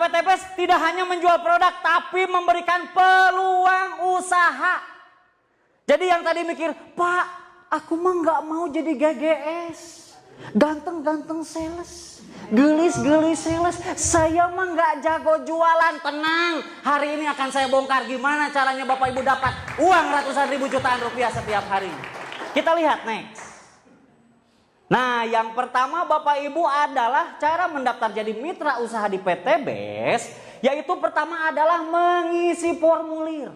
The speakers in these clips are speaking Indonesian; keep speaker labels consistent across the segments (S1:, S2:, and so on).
S1: PTBS tidak hanya menjual produk, tapi memberikan peluang usaha. Jadi yang tadi mikir, Pak, aku mah nggak mau jadi GGS, ganteng-ganteng sales, gelis-gelis sales. Saya mah nggak jago jualan. Tenang, hari ini akan saya bongkar gimana caranya Bapak Ibu dapat uang ratusan ribu jutaan rupiah setiap hari. Kita lihat next. Nah, yang pertama Bapak Ibu adalah cara mendaftar jadi mitra usaha di PTBS, yaitu pertama adalah mengisi formulir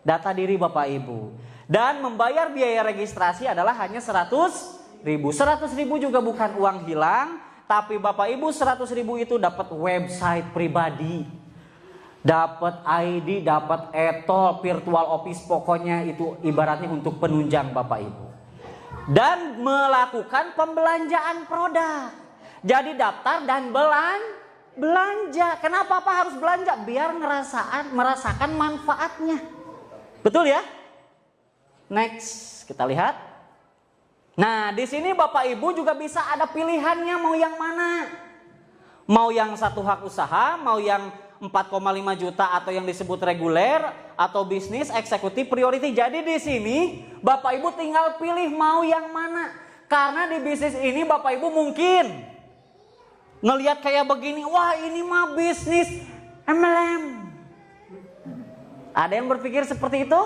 S1: data diri Bapak Ibu, dan membayar biaya registrasi adalah hanya 100.000. 100.000 juga bukan uang hilang, tapi Bapak Ibu 100.000 itu dapat website pribadi, dapat ID, dapat etol, virtual office, pokoknya itu ibaratnya untuk penunjang Bapak Ibu. Dan melakukan pembelanjaan produk. Jadi daftar dan belanja. Kenapa Pak harus belanja? Biar merasakan manfaatnya. Betul ya? Next, kita lihat. Nah, di sini Bapak Ibu juga bisa ada pilihannya mau yang mana. Mau yang satu hak usaha, mau yang 4,5 juta atau yang disebut reguler atau bisnis eksekutif priority. Jadi di sini Bapak Ibu tinggal pilih mau yang mana. Karena di bisnis ini Bapak Ibu mungkin ngelihat kayak begini, wah ini mah bisnis MLM. Ada yang berpikir seperti itu?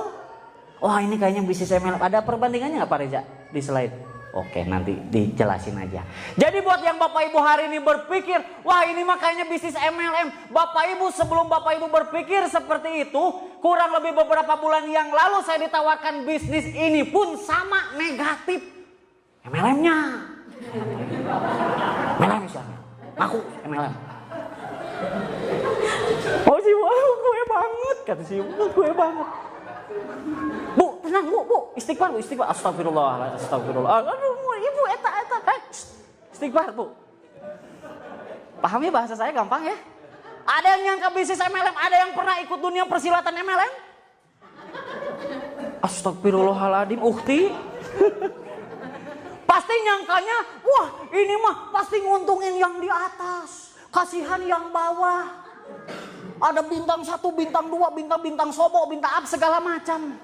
S1: Wah ini kayaknya bisnis MLM. Ada perbandingannya nggak Pak Reza di slide? Oke, nanti dijelasin aja. Jadi buat yang Bapak Ibu hari ini berpikir, wah ini makanya bisnis MLM. Bapak Ibu sebelum Bapak Ibu berpikir seperti itu, kurang lebih beberapa bulan yang lalu saya ditawarkan bisnis ini pun sama negatif. MLM-nya. MLM siapa? Aku MLM. Oh sih, wah gue banget. Kata si gue banget. Bu, tenang bu, istighfar bu, istighfar. Astagfirullah, astagfirullah. Aduh, ibu, eta, istighfar bu. Paham ya bahasa saya gampang ya? Ada yang nyangka bisnis MLM, ada yang pernah ikut dunia persilatan MLM? Astagfirullahaladzim, ukti. Pasti nyangkanya, wah ini mah pasti nguntungin yang di atas, kasihan yang bawah. Ada bintang 1, bintang 2, bintang sobo, bintang up segala macam.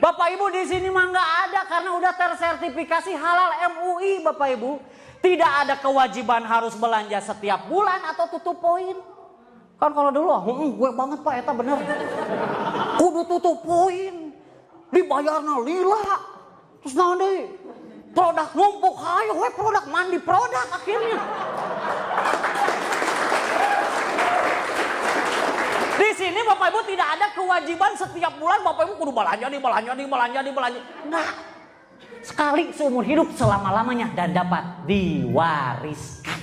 S1: Bapak Ibu di sini mah nggak ada karena udah tersertifikasi halal MUI Bapak Ibu. Tidak ada kewajiban harus belanja setiap bulan atau tutup poin. Kan kalau dulu, gue banget Pak, eta bener. Kudu tutup poin, dibayarna lila, terus nanti produk numpuk, hayo we produk mandi produk akhirnya. Di sini Bapak Ibu tidak ada kewajiban setiap bulan Bapak Ibu kudu belanja. Nah, sekali seumur hidup selama-lamanya dan dapat diwariskan.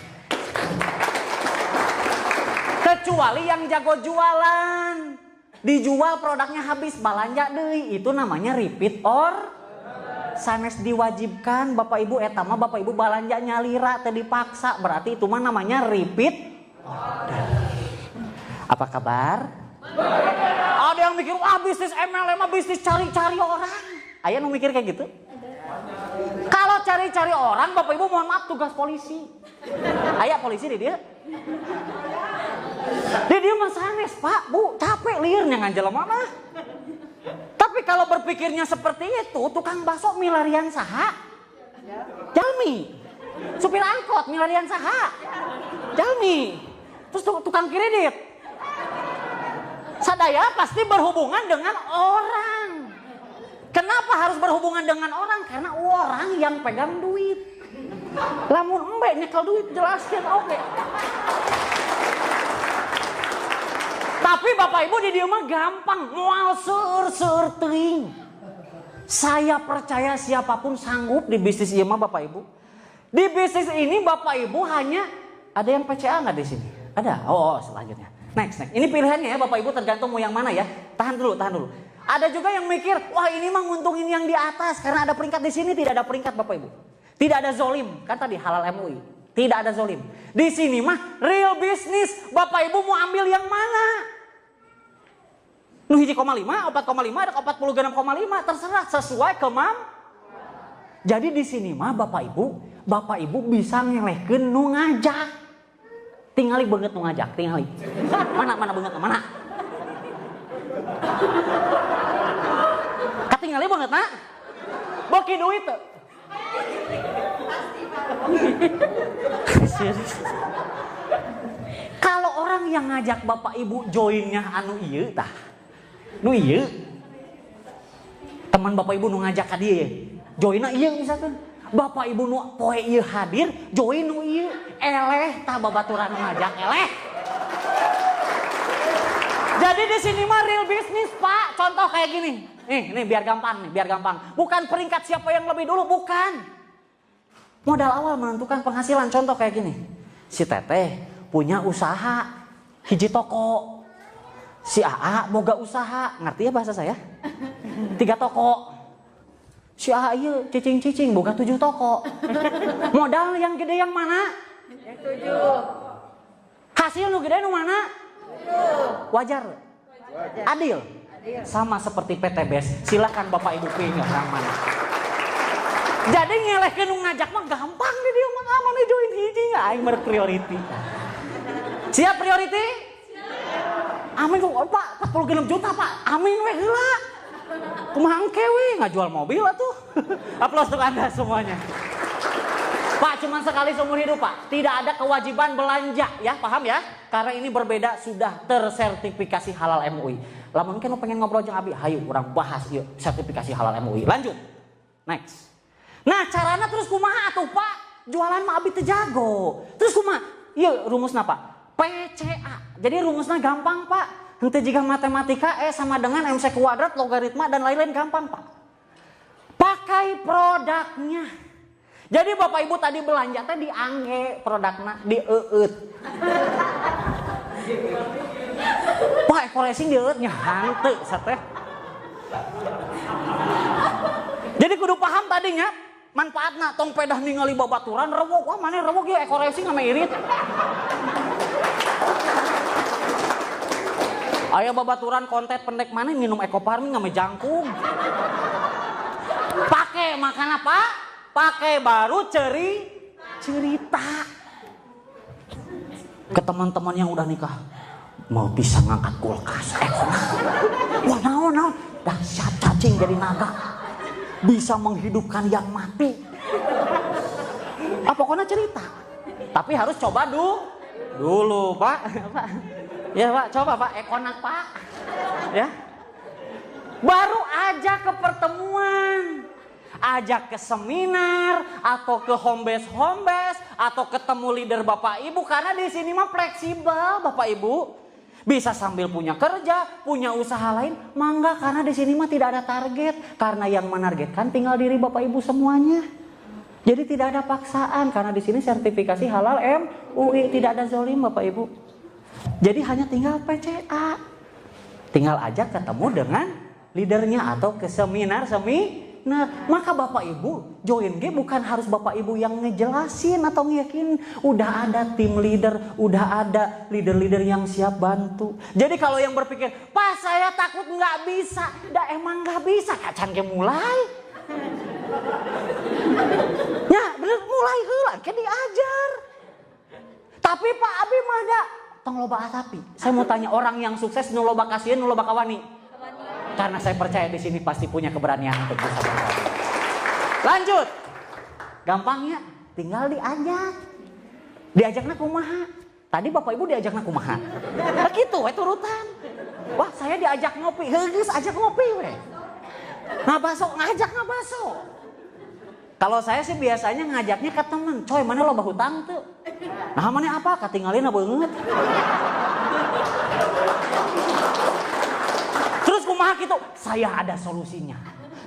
S1: Kecuali yang jago jualan, dijual produknya habis belanja deui, itu namanya repeat or sanes diwajibkan Bapak Ibu etama Bapak Ibu belanja nyalira teu dipaksa, berarti itu mah namanya repeat order. Apa kabar? Ada yang mikir, wah bisnis MLM bisnis cari-cari orang. Ayah nu mikir kayak gitu? Kalau cari-cari orang, Bapak Ibu mohon maaf tugas polisi. Ayah polisi di dia. Dia mah sanes, Pak, Bu, capek liurnya nganjel mana. Tapi kalau berpikirnya seperti itu, tukang bakso milarian saha? Jalmi. Supir angkot milarian saha? Jalmi. Terus tukang kredit. Sadaya pasti berhubungan dengan orang. Kenapa harus berhubungan dengan orang? Karena orang yang pegang duit. Lamun embe nyekel duit jelaskan oke. Tapi Bapak Ibu di dieu mah gampang, moal seueur teuing. Saya percaya siapapun sanggup di bisnis ieu mah Bapak Ibu. Di bisnis ini Bapak Ibu hanya ada yang PCA nggak di sini? Ada. Oh, selanjutnya. Next. Ini pilihannya ya Bapak Ibu tergantung mau yang mana ya. Tahan dulu. Ada juga yang mikir, wah ini mah nguntungin yang di atas karena ada peringkat di sini, tidak ada peringkat Bapak Ibu. Tidak ada zolim, kan tadi halal MUI. Tidak ada zolim. Di sini mah real business. Bapak Ibu mau ambil yang mana? Nu 1,5, 4,5, ada 46,5, terserah sesuai Jadi di sini mah Bapak Ibu bisa ngelehkeun nu ngajak. Tingali banget nu ngajak, tingali. Mana banget mana? Katingali banget na? Boki duit tuh. Serius. Kalau orang yang ngajak bapak ibu joinnya anu ieu tah. Nu ieu. Teman bapak ibu nu ngajak ka dieu. Joinna ieu misalkan. Bapak ibu nu poe ieu hadir, join nu ieu. Eleh tah babaturan nu ngajak eleh. Jadi di sini mah real bisnis, Pak. Contoh kayak gini. Nih biar gampang. Bukan peringkat siapa yang lebih dulu, bukan. Modal awal menentukan penghasilan. Contoh kayak gini. Si Teteh punya usaha hiji toko. Si AA boga usaha. Ngerti ya bahasa saya? 3 toko. Si AA ieu cicing-cicing boga 7 toko. Modal yang gede yang mana?
S2: Yang 7.
S1: Hasil nu gede nu mana? Wajar. Adil. Sama seperti PTBS. Silakan Bapak Ibu pilih yang mana. Jadi ngelehkeun nu ngajak mah gampang deh dia mah aman join hiji nya aing berpriority. Siap priority? Siap. Amin kok Pak 46 juta Pak. Amin we heula. Kumaha engke we ngajual mobil atuh. Aplaus untuk Anda semuanya. Pak, cuma sekali seumur hidup Pak. Tidak ada kewajiban belanja ya, paham ya? Karena ini berbeda sudah tersertifikasi halal MUI. Lamun mungkin lo pengen ngobrol jeung Abi, hayu urang bahas yuk sertifikasi halal MUI. Lanjut. Next. Nah, carana terus kumaha atuh Pak? Jualan mah Abi teu jago. Terus kumaha? Ieu rumusna Pak. PCA. Jadi rumusnya gampang Pak. Henteu jika matematika sama dengan MC kuadrat, logaritma dan lain-lain gampang Pak. Pakai produknya. Jadi Bapak Ibu tadi belanja teh diangge produkna dieut. Pak ekor racing dieut nya hanteu sateh. Jadi kudu paham tadinya manfaatna tong pedah ningali babaturan rewok wah maneh rewok ieu ekor racing ame irit. Aya babaturan kontet pendek maneh minum ekoparmi ngame jangkung. Pakai makan apa? Pakai baru cerita ke teman-teman yang udah nikah. Mau bisa ngangkat kulkas, wah naon dahsyat cacing jadi naga, bisa menghidupkan yang mati. Pokoknya cerita, tapi harus coba dulu Pak. Ya Pak, coba Pak, ekonak Pak, ya. Baru aja ke pertemuan. Ajak ke seminar atau ke home base atau ketemu leader Bapak Ibu karena di sini mah fleksibel Bapak Ibu. Bisa sambil punya kerja, punya usaha lain, mangga karena di sini mah tidak ada target karena yang menargetkan tinggal diri Bapak Ibu semuanya. Jadi tidak ada paksaan karena di sini sertifikasi halal MUI, tidak ada zolim Bapak Ibu. Jadi hanya tinggal PCA. Tinggal ajak ketemu dengan leadernya atau ke seminar. Nah, maka Bapak Ibu join G bukan harus Bapak Ibu yang ngejelasin atau ngeyakinin. Udah ada tim leader, udah ada leader-leader yang siap bantu. Jadi kalau yang berpikir, Pak saya takut nggak bisa. Dah emang nggak bisa, kacan ke mulai. Ya bener mulai heula ke diajar. Tapi Pak Abi mah ada tong loba asapi. Saya mau tanya orang yang sukses nu loba kasihan, nu loba kawani. Karena saya percaya di sini pasti punya keberanian untuk bisa berkata. Lanjut. Gampangnya tinggal diajak. Diajakna kumaha? Tadi Bapak Ibu diajakna kumaha? Begitu we turutan. Wah, saya diajak ngopi. Geus ajak ngopi we. Ngajak ngabaso. Kalau saya sih biasanya ngajaknya ke teman. Coy, mana loba hutang tuh? Nah, mana apa? Katinggalin banget. Terus kumaha gitu, saya ada solusinya.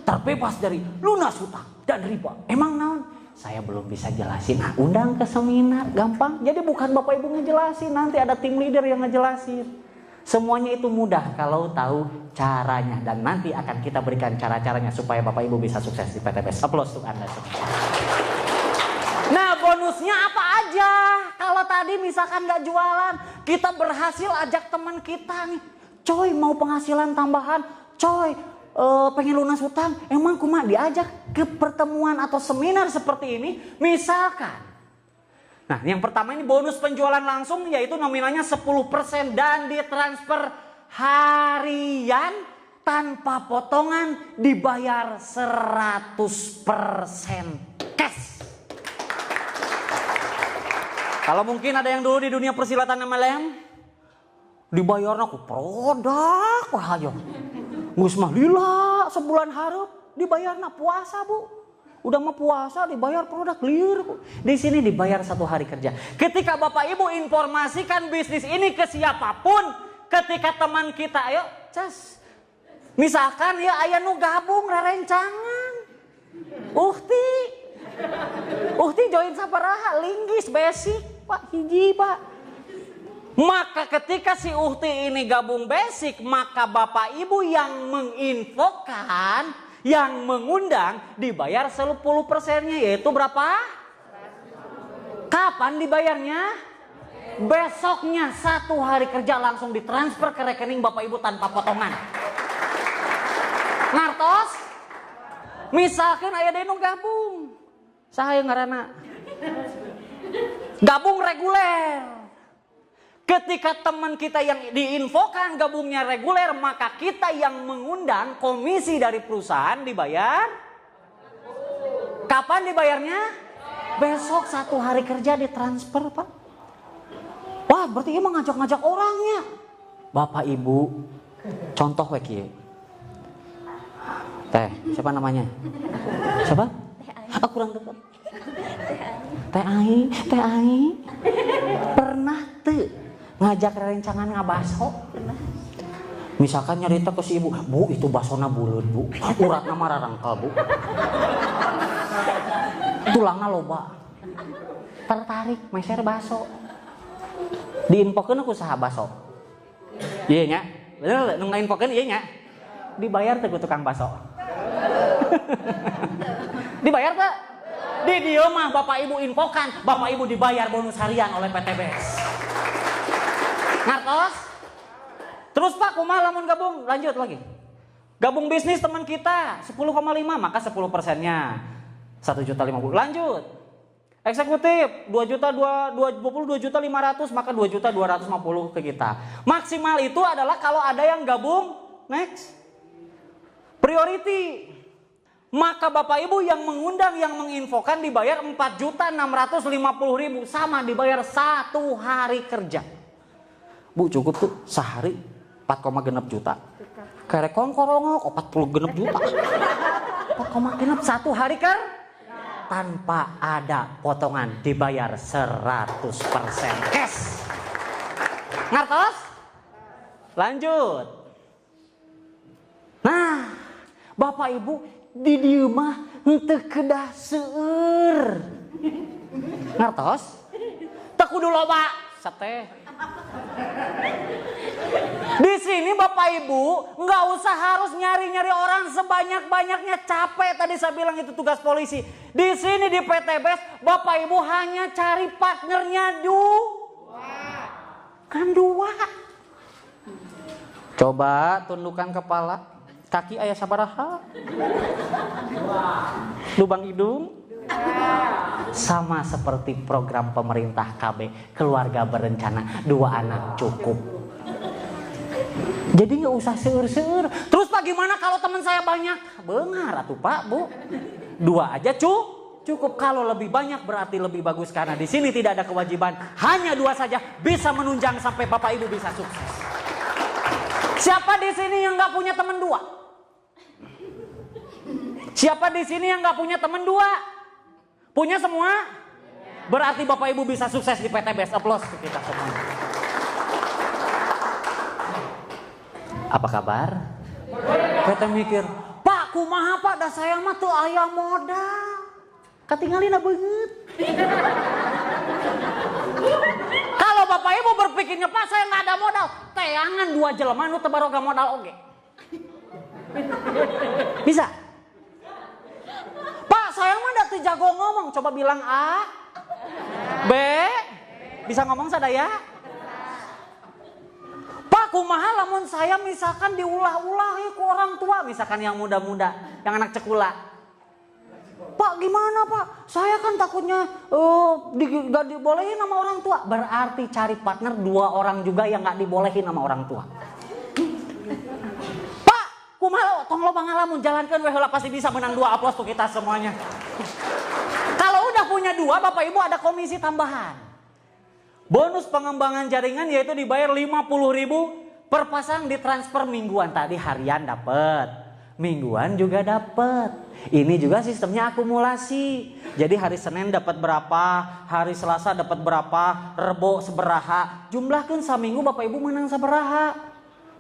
S1: Terbebas dari lunas hutang dan riba. Emang naon? Saya belum bisa jelasin. Nah, undang ke seminar, gampang. Jadi bukan Bapak Ibu ngejelasin, nanti ada tim leader yang ngejelasin. Semuanya itu mudah kalau tahu caranya. Dan nanti akan kita berikan cara-caranya supaya Bapak Ibu bisa sukses di PTBS. Aplaus untuk Anda semua. Nah, bonusnya apa aja? Kalau tadi misalkan gak jualan, kita berhasil ajak teman kita nih. Coy mau penghasilan tambahan, coy pengen lunas hutang, emang kumaha diajak ke pertemuan atau seminar seperti ini misalkan. Nah, yang pertama ini bonus penjualan langsung, yaitu nominalnya 10% dan ditransfer harian tanpa potongan, dibayar 100% cash. Kalau mungkin ada yang dulu di dunia persilatan MLM, dibayarnya ku produk wah aja. Geus mah lila sebulan hareup dibayarna puasa, Bu. Udah mau puasa dibayar produk liur. Di sini dibayar 1 hari kerja. Ketika Bapak Ibu informasikan bisnis ini ke siapapun, ketika teman kita, ayo cas. Misalkan ya aya nu gabung rerencangan. Uhti join sabaraha linggis basic, Pak hiji, Pak. Maka ketika si Uhti ini gabung basic, maka Bapak Ibu yang menginfokan, yang mengundang dibayar 10%-nya, yaitu berapa? Kapan dibayarnya? Besoknya 1 hari kerja langsung ditransfer ke rekening Bapak Ibu tanpa potongan. Ngartos? Misalkan aya deui nu gabung. Saha ngaranna? Gabung reguler. Ketika teman kita yang diinfokan gabungnya reguler, maka kita yang mengundang komisi dari perusahaan dibayar. Kapan dibayarnya? Besok 1 hari kerja ditransfer, Pak. Wah, berarti emang ngajak-ngajak orangnya. Bapak Ibu, contoh we kieu. Teh, siapa namanya? Siapa? Aku kurang dekat. Teh Ai. Pernah teu ngajak rencangan ngabaso? Misalkan nyarita ke si ibu, Bu itu basona buleud, Bu. Uratna mah rarangkel, Bu. Tulangna loba. Tertarik meser baso. Diinfokeun aku saha baso. Ieu nya. Bener nu ngainfokeun ieu nya. Dibayar teh ku tukang baso. Dibayar teh? Di dieu mah Bapak Ibu infokan, Bapak Ibu dibayar bonus harian oleh PTBS. Ngartos? Terus Pak, kumaha lamun gabung? Lanjut lagi. Gabung bisnis teman kita 10,5, maka 10%-nya 1.050.000. Lanjut. Eksekutif 22.500, maka 2.250.000 ke kita. Maksimal itu adalah kalau ada yang gabung next. Priority. Maka Bapak Ibu yang mengundang, yang menginfokan dibayar 4.650.000, sama dibayar 1 hari kerja. Bu cukup tuh sehari 4,6 juta. Kerek kongkorongok 40 juta. 4,6 1 hari tanpa ada potongan, dibayar 100% cash. Ngartos? Lanjut. Nah, Bapak Ibu di dieu mah henteu kedah seueur. Ngartos? Teu kudu loba sateh. Di sini Bapak Ibu nggak usah harus nyari-nyari orang sebanyak-banyaknya, capek tadi saya bilang itu tugas polisi. Di sini di PTBS Bapak Ibu hanya cari partnernya dua. Coba tundukkan kepala, kaki aya sabaraha? Lubang hidung? Sama seperti program pemerintah KB, keluarga berencana 2 anak cukup. Jadi nggak usah seur-seur. Terus Pak gimana kalau teman saya banyak? Benar atuh Pak, Bu. 2 aja cukup. Kalau lebih banyak berarti lebih bagus, karena di sini tidak ada kewajiban. Hanya 2 saja bisa menunjang sampai Bapak Ibu bisa sukses. Siapa di sini yang nggak punya teman 2? Siapa di sini yang nggak punya teman 2? Punya semua? Berarti Bapak Ibu bisa sukses di PTBS. Aplaus untuk kita semua. Apa kabar? Kita mikir, Pak kumaha Pak, dah saya mah tuh aya modal. Katinggalina beungeut. Kalau Bapak Ibu berpikirnya, Pak saya nggak ada modal, teangan 2 jelema nu teu baroga modal oge. Bisa? Pak saya mah da teu jago ngomong, coba bilang A, B, bisa ngomong sadaya? Pak kumaha lamun saya misalkan diulah-ulah ku orang tua, misalkan yang muda-muda, yang anak cekula. Pak gimana Pak? Saya kan takutnya gak dibolehin sama orang tua. Berarti cari partner 2 orang juga yang gak dibolehin sama orang tua. Pak, kumaha tong loba ngalamun jalankeun we heula pasti bisa menang 2, aplaus tuh kita semuanya. Kalau udah punya 2, Bapak Ibu ada komisi tambahan. Bonus pengembangan jaringan yaitu dibayar 50.000 per pasang, ditransfer mingguan. Tadi harian dapat, mingguan juga dapat. Ini juga sistemnya akumulasi. Jadi hari Senin dapat berapa, hari Selasa dapat berapa, Rebo seberaha. Jumlahkan saminggu Bapak Ibu menang saberaha.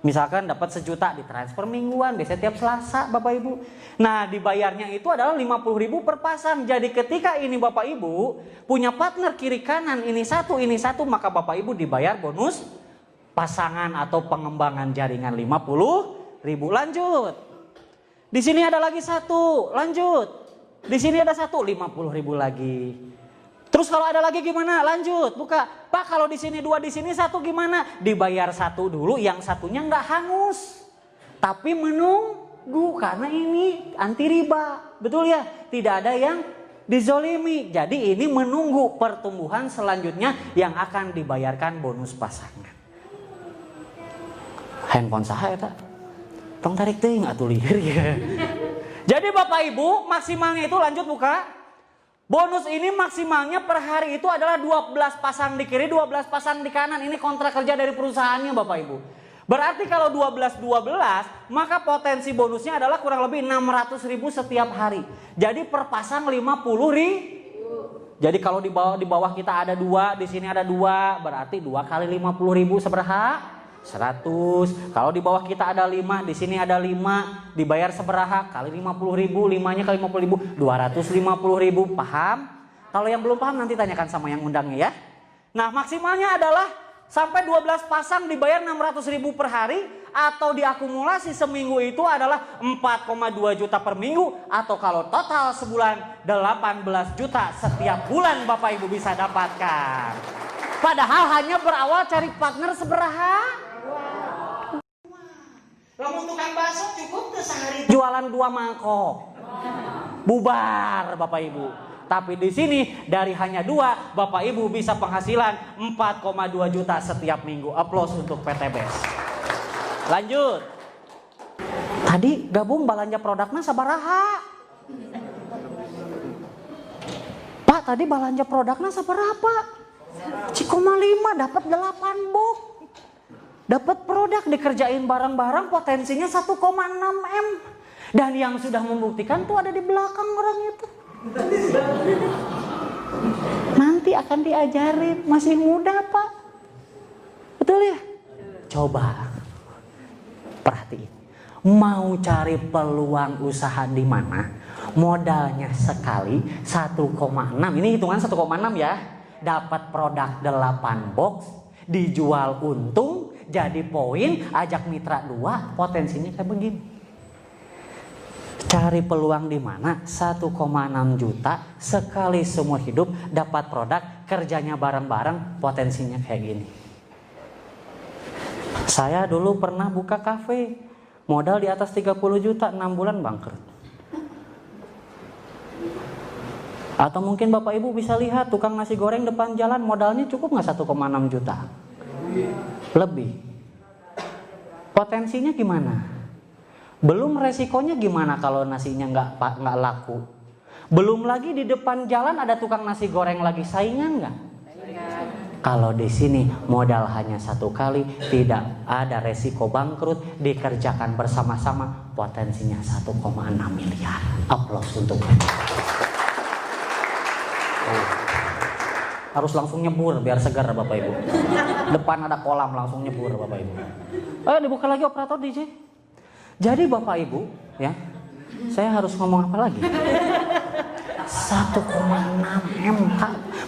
S1: Misalkan dapat 1 juta ditransfer mingguan, biasanya tiap Selasa Bapak Ibu. Nah dibayarnya itu adalah 50.000 per pasang. Jadi ketika ini Bapak Ibu punya partner kiri kanan ini satu, maka Bapak Ibu dibayar bonus pasangan atau pengembangan jaringan 50.000. Lanjut. Di sini ada lagi 1, lanjut. Di sini ada 1, 50.000 lagi. Terus kalau ada lagi gimana? Lanjut, buka. Pak kalau di sini 2, di sini 1 gimana? Dibayar 1 dulu, yang satunya nggak hangus. Tapi menunggu karena ini anti riba. Betul ya? Tidak ada yang dizolimi. Jadi ini menunggu pertumbuhan selanjutnya yang akan dibayarkan bonus pasangan. Handphone saha eta? Tong tarik teuing atuh lieur ya. Jadi Bapak Ibu maksimalnya itu lanjut buka. Bonus ini maksimalnya per hari itu adalah 12 pasang di kiri, 12 pasang di kanan. Ini kontrak kerja dari perusahaannya Bapak Ibu. Berarti kalau 12 maka potensi bonusnya adalah kurang lebih 600.000 setiap hari. Jadi per pasang 50.000. Jadi kalau di bawah kita ada 2, di sini ada 2, berarti 2 kali 50.000 sabaraha? 100. Kalau di bawah kita ada 5, di sini ada 5, dibayar sabaraha? Kali 50.000, 5-nya kali 50.000, 250.000. Paham? Kalau yang belum paham nanti tanyakan sama yang undangnya ya. Nah, maksimalnya adalah sampai 12 pasang dibayar 600.000 per hari, atau diakumulasi seminggu itu adalah 4,2 juta per minggu, atau kalau total sebulan 18 juta setiap bulan Bapak Ibu bisa dapatkan. Padahal hanya berawal cari partner seberaha. Lamun tukang bakso cukup tuh sehari jualan 2 mangkok. Bubar Bapak Ibu. Tapi di sini dari hanya 2 Bapak Ibu bisa penghasilan 4,2 juta setiap minggu. Aplaus untuk PTBS. Lanjut. Tadi gabung belanja produknya sabaraha? Pak tadi belanja produknya sabaraha Pak? 1,5 dapat 8 box. Dapat produk dikerjain bareng-bareng potensinya 1,6 M. Dan yang sudah membuktikan tuh ada di belakang orang itu. Nanti akan diajarin, masih muda Pak. Betul ya? Coba perhatiin. Mau cari peluang usaha di mana? Modalnya sekali 1,6. Ini hitungan 1,6 ya. Dapat produk 8 box, dijual untung, jadi poin, ajak mitra 2, potensinya kayak begini. Cari peluang di mana? 1,6 juta sekali seumur hidup dapat produk, kerjanya bareng-bareng, potensinya kayak gini. Saya dulu pernah buka kafe, modal di atas 30 juta, 6 bulan bangkrut. Atau mungkin Bapak Ibu bisa lihat tukang nasi goreng depan jalan, modalnya cukup nggak 1,6 juta? Lebih. Potensinya gimana? Belum resikonya gimana kalau nasinya nggak laku? Belum lagi di depan jalan ada tukang nasi goreng lagi, saingan nggak? Kalau di sini modal hanya 1 kali, tidak ada resiko bangkrut, dikerjakan bersama-sama, potensinya 1,6 miliar. Aplaus untuk mereka. Harus langsung nyebur biar segar Bapak Ibu. Depan ada kolam langsung nyebur Bapak Ibu. Dibuka lagi operator DJ. Jadi Bapak Ibu ya, saya harus ngomong apa lagi? 1,6 M.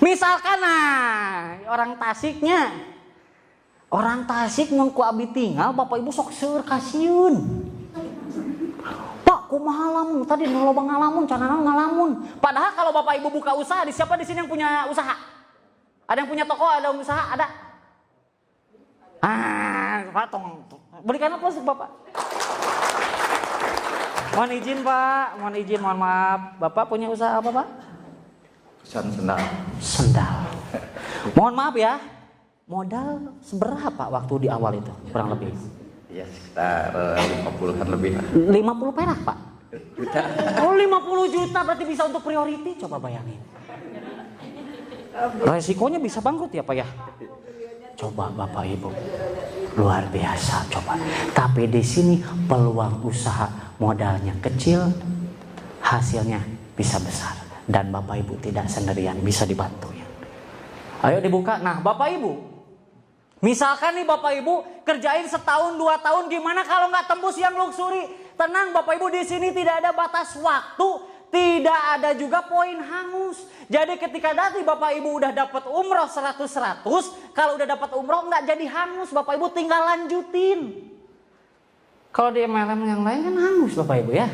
S1: Misalkan orang Tasik mengku abi tinggal, Bapak Ibu sok seur kasiun. Pak, kumaha lamun? Tadi loba ngalamun, canana ngalamun. Padahal kalau Bapak Ibu buka usaha, siapa di sini yang punya usaha? Ada yang punya toko, ada yang usaha, ada? Pak, berikan aplaus Bapak. Mohon izin Pak, mohon maaf. Bapak punya usaha apa Pak?
S2: Sendal.
S1: Sendal. Mohon maaf ya, modal seberapa waktu di awal itu kurang lebih?
S2: Ya sekitar 50-an lebih.
S1: 50 perak Pak?
S2: Juta.
S1: Oh 50 juta berarti bisa untuk priority, coba bayangin. Resikonya bisa bangkrut ya Pak ya? Coba Bapak Ibu, luar biasa coba. Tapi di sini peluang usaha modalnya kecil, hasilnya bisa besar. Dan Bapak Ibu tidak sendirian, bisa dibantu ya. Ayo dibuka. Nah Bapak Ibu, misalkan nih Bapak Ibu kerjain setahun 2 tahun, gimana kalau nggak tembus yang luxury? Tenang Bapak Ibu, di sini tidak ada batas waktu, tidak ada juga poin hangus. Jadi ketika nanti Bapak Ibu udah dapat umroh 100-100, kalau udah dapat umroh nggak jadi hangus, Bapak Ibu tinggal lanjutin. Kalau di MLM yang lain kan hangus Bapak Ibu ya.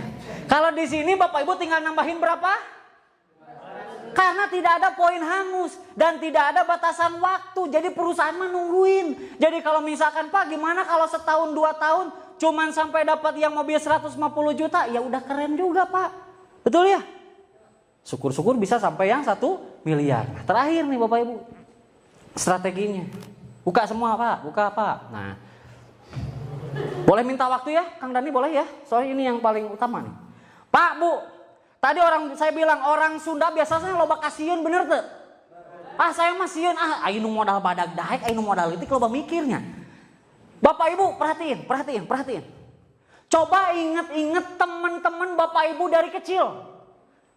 S1: Kalau di sini Bapak Ibu tinggal nambahin berapa? Karena tidak ada poin hangus dan tidak ada batasan waktu. Jadi perusahaan menungguin. Jadi kalau misalkan Pak gimana kalau setahun 2 tahun cuman sampai dapat yang mobil 150 juta, ya udah keren juga Pak. Betul ya? Syukur-syukur bisa sampai yang 1 miliar. Nah, terakhir nih Bapak Ibu, strateginya. Buka semua Pak, buka Pak. Nah, boleh minta waktu ya Kang Dani, boleh ya? Soalnya ini yang paling utama nih. Pak Bu, tadi saya bilang orang Sunda biasanya loba kasiun, bener tuh? Ah saya mah sieun, ainu modal badag daek, ainu modal litik loba mikirnya. Bapak Ibu perhatiin. Coba inget teman-teman Bapak Ibu dari kecil.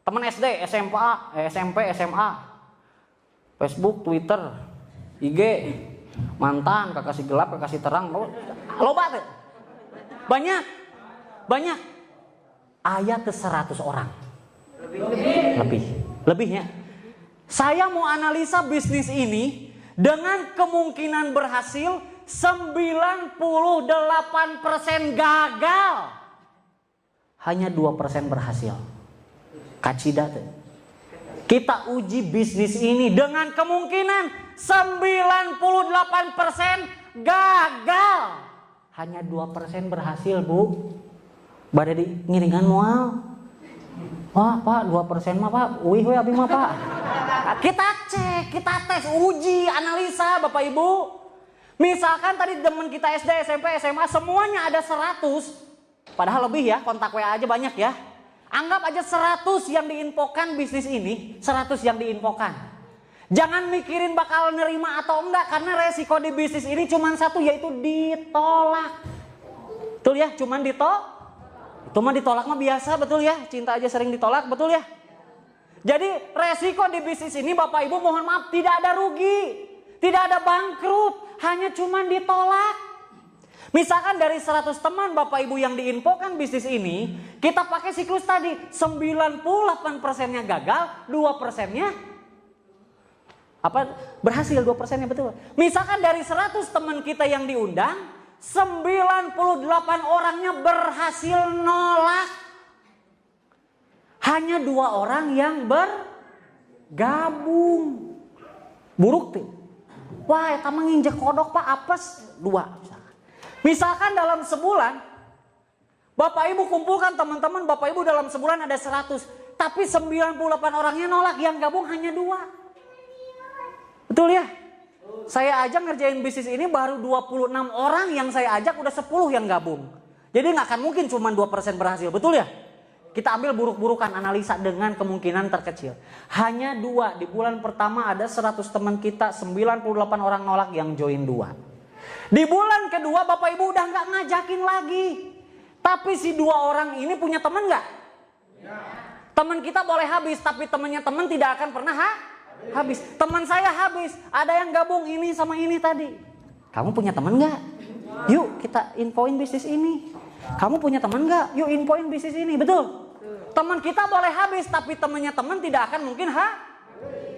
S1: Teman SD, SMP, SMA. Facebook, Twitter, IG. Mantan, kekasih gelap, kekasih terang. Loba tuh. Banyak. Aya ke 100 orang. Lebihnya. Saya mau analisa bisnis ini dengan kemungkinan berhasil 98% gagal. Hanya 2% berhasil. Kacida tuh. Kita uji bisnis ini dengan kemungkinan 98% gagal. Hanya 2% berhasil, Bu. Bade di ngiringan moal. Wah Pak 2% mah Pak, wih abi mah Pak. Kita cek, kita tes, uji, analisa Bapak Ibu. Misalkan tadi teman kita SD, SMP, SMA semuanya ada 100. Padahal lebih ya, kontak WA aja banyak ya. Anggap aja 100 yang diinfokan bisnis ini, 100 yang diinfokan. Jangan mikirin bakal nerima atau enggak, karena resiko di bisnis ini cuma satu, yaitu ditolak. Betul ya, cuman ditolak. Itu mah ditolak mah biasa, betul ya. Cinta aja sering ditolak, betul ya. Jadi resiko di bisnis ini Bapak Ibu mohon maaf tidak ada rugi. Tidak ada bangkrut, hanya cuman ditolak. Misalkan dari 100 teman Bapak Ibu yang diinfokan bisnis ini, kita pakai siklus tadi. 98%-nya gagal, 2%-nya berhasil, 2%-nya betul. Misalkan dari 100 teman kita yang diundang, 98 orangnya berhasil nolak. Hanya 2 orang yang bergabung. Buruk tuh. Wah, eta mah nginjek kodok Pak, apes 2. Misalkan dalam sebulan Bapak Ibu kumpulkan teman-teman Bapak Ibu dalam sebulan ada 100, tapi 98 orangnya nolak, yang gabung hanya 2. Betul ya? Saya aja ngerjain bisnis ini baru 26 orang yang saya ajak, udah 10 yang gabung. Jadi nggak akan mungkin cuma 2% berhasil, betul ya? Kita ambil buruk-burukan, analisa dengan kemungkinan terkecil. Hanya 2, di bulan pertama ada 100 teman kita, 98 orang nolak yang join 2. Di bulan kedua Bapak Ibu udah nggak ngajakin lagi. Tapi si 2 orang ini punya teman nggak? Ya. Teman kita boleh habis, tapi temannya teman tidak akan pernah habis. Teman saya habis, ada yang gabung ini sama ini tadi. Kamu punya teman nggak? Yuk kita infoin bisnis ini. Kamu punya teman nggak? Yuk infoin bisnis ini, betul? Teman kita boleh habis, tapi temannya teman tidak akan mungkin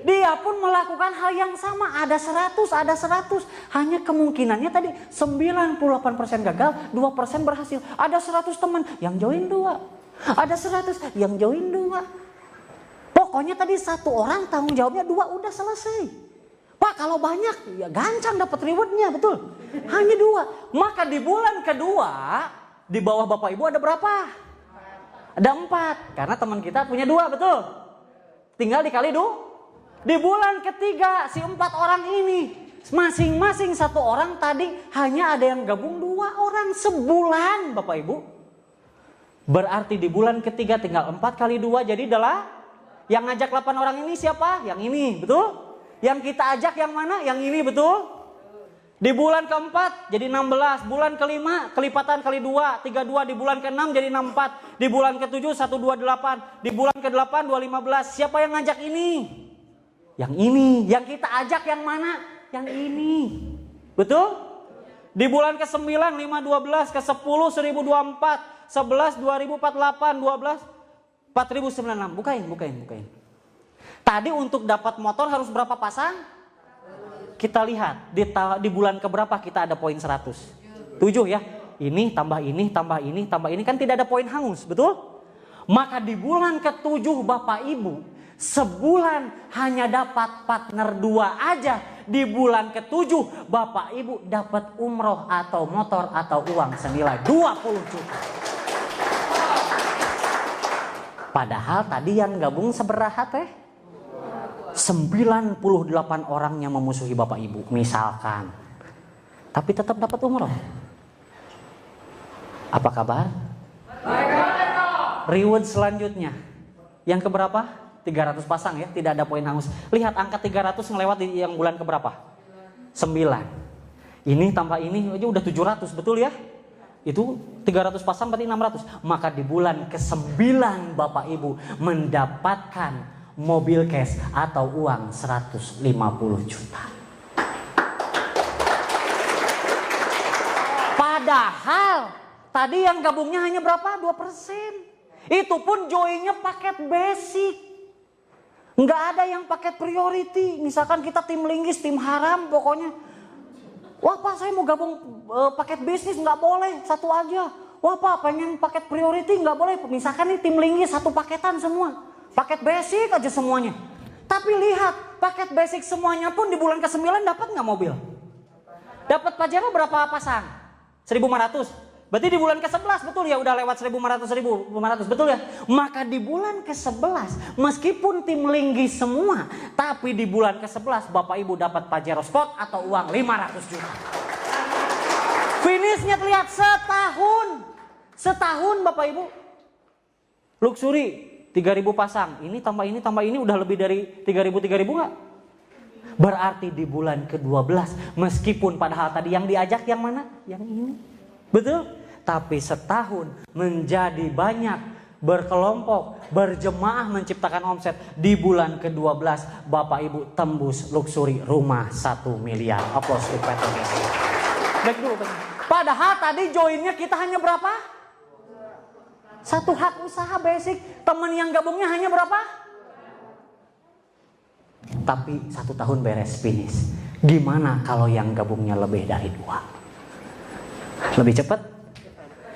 S1: dia pun melakukan hal yang sama. Ada 100. Hanya kemungkinannya tadi 98% gagal, 2% berhasil. Ada 100 teman yang join 2. Ada 100 yang join 2. Pokoknya tadi 1 orang tanggung jawabnya 2, udah selesai. Pak kalau banyak ya gancang dapat rewardnya, betul? Hanya 2. Maka di bulan kedua di bawah Bapak Ibu ada berapa? Ada 4, karena teman kita punya 2, betul? Tinggal dikali di bulan ketiga si 4 orang ini, masing-masing 1 orang tadi hanya ada yang gabung 2 orang sebulan Bapak Ibu. Berarti di bulan ketiga tinggal 4 kali 2 jadi adalah yang ngajak 8 orang ini siapa? Yang ini, betul? Yang kita ajak yang mana? Yang ini, betul? Di bulan keempat jadi 16, bulan kelima kelipatan kali 2, 32, di bulan ke-6 jadi 64, di bulan ke-7 128, di bulan ke-8 215. Siapa yang ngajak ini? Yang ini. Yang kita ajak yang mana? Yang ini. Betul? Di bulan ke-9 512, ke-10 1024, 11 2048, 12 4096. Bukain. Tadi untuk dapat motor harus berapa pasang? Kita lihat di bulan keberapa kita ada poin 100. 7 ya. Ini tambah ini, tambah ini, tambah ini, kan tidak ada poin hangus, betul? Maka di bulan ke-7 Bapak Ibu, sebulan hanya dapat partner 2 aja. Di bulan ke-7 Bapak Ibu dapat umroh atau motor atau uang senilai 20 juta. Padahal tadi yang gabung seberaha teh? 98 orangnya memusuhi Bapak Ibu misalkan. Tapi tetap dapat umroh. Apa kabar? Reward selanjutnya. Yang keberapa? 300 pasang ya, tidak ada poin hangus. Lihat angka 300 ngelewat di yang bulan keberapa? 9. Ini tambah ini aja udah 700, betul ya? Itu 300 pasang berarti 600. Maka di bulan ke-9 Bapak Ibu mendapatkan mobil cash atau uang 150 juta. Padahal tadi yang gabungnya hanya berapa? 2%. Itu pun joinnya paket basic. Nggak ada yang paket priority. Misalkan kita tim linggis, tim haram pokoknya. Wah Pak, saya mau gabung paket bisnis, nggak boleh, 1 aja. Wah Pak, pengen paket priority, nggak boleh. Misalkan nih tim linggis 1 paketan semua. Paket basic aja semuanya. Tapi lihat, paket basic semuanya pun di bulan ke-9 dapat nggak mobil? Dapat Pajero berapa pasang? 1.500. Berarti di bulan ke-11 betul ya, udah lewat 1.500, betul ya? Maka di bulan ke-11 meskipun tim linggis semua, tapi di bulan ke-11 Bapak Ibu dapat Pajero Sport atau uang 500 juta. Finishnya terlihat setahun Bapak Ibu. Luxury 3.000 pasang, ini tambah ini udah lebih dari 3.000 nggak? Berarti di bulan ke-12 meskipun padahal tadi yang diajak yang mana? Yang ini, betul? Tapi setahun menjadi banyak, berkelompok, berjemaah menciptakan omset. Di bulan ke-12 Bapak Ibu tembus luxury rumah 1 miliar. Aplaus untuk PT Basic. Baik dulu. Padahal tadi joinnya kita hanya berapa? 1 hak usaha basic. Teman yang gabungnya hanya berapa? Tapi 1 tahun beres finish. Gimana kalau yang gabungnya lebih dari 2? Lebih cepat?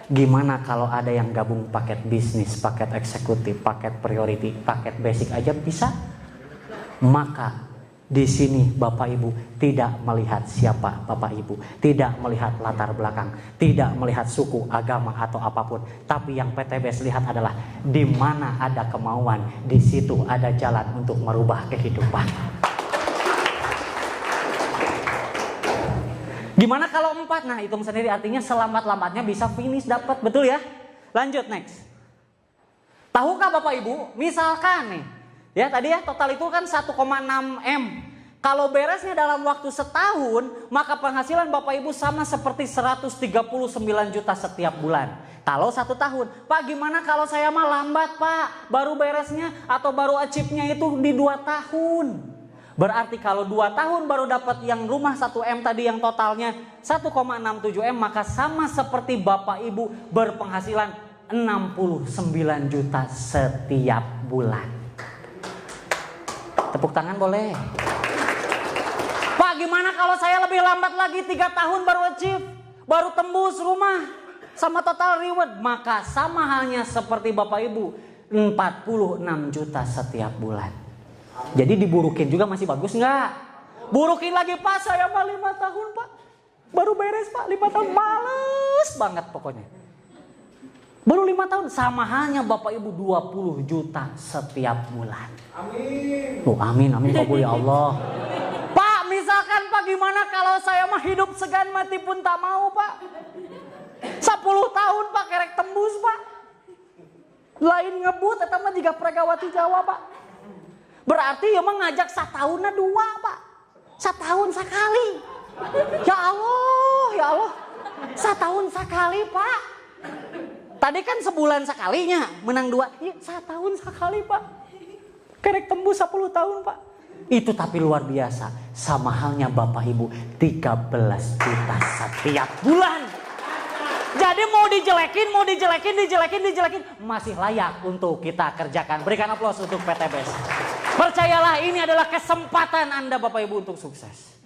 S1: Gimana kalau ada yang gabung paket bisnis, paket eksekutif, paket priority, paket basic aja bisa? Maka di sini Bapak Ibu tidak melihat siapa Bapak Ibu, tidak melihat latar belakang, tidak melihat suku, agama atau apapun. Tapi yang PTBS lihat adalah di mana ada kemauan, di situ ada jalan untuk merubah kehidupan. Gimana kalau 4? Nah, hitung sendiri, artinya selambat-lambatnya bisa finish dapat, betul ya? Lanjut next. Tahukah Bapak Ibu, misalkan nih, ya tadi ya total itu kan 1,6 M. Kalau beresnya dalam waktu setahun, maka penghasilan Bapak Ibu sama seperti 139 juta setiap bulan. Kalau 1 tahun, Pak gimana kalau saya mah lambat Pak, baru beresnya atau baru achieve-nya itu di 2 tahun. Berarti kalau 2 tahun baru dapat yang rumah 1 M tadi yang totalnya 1,67 M, maka sama seperti Bapak Ibu berpenghasilan 69 juta setiap bulan. Tepuk tangan boleh. Pak gimana kalau saya lebih lambat lagi 3 tahun baru achieve, baru tembus rumah sama total reward, maka sama halnya seperti Bapak Ibu 46 juta setiap bulan. Jadi diburukin juga masih bagus nggak? Burukin lagi Pak, saya mah 5 tahun Pak, baru beres Pak, 5 tahun males banget pokoknya. Baru 5 tahun, sama halnya Bapak Ibu 20 juta setiap bulan. Amin. Oh, amin, amin kabul ya Allah. Pak, misalkan Pak gimana kalau saya mah hidup segan mati pun tak mau Pak. 10 tahun Pak kerek tembus Pak. Lain ngebut eta mah jiga Pragawati Jawa Pak. Berarti ya mah ngajak satahunna 2 Pak. Setahun sekali. Ya Allah. Setahun sekali Pak. Tadi kan sebulan sekalinya menang 2. Ya, setahun sekali Pak. Kerek tembus 10 tahun Pak. Itu tapi luar biasa. Sama halnya Bapak Ibu 13 juta setiap bulan. Jadi mau dijelekin masih layak untuk kita kerjakan. Berikan aplaus untuk PTBS. Percayalah ini adalah kesempatan Anda Bapak Ibu untuk sukses.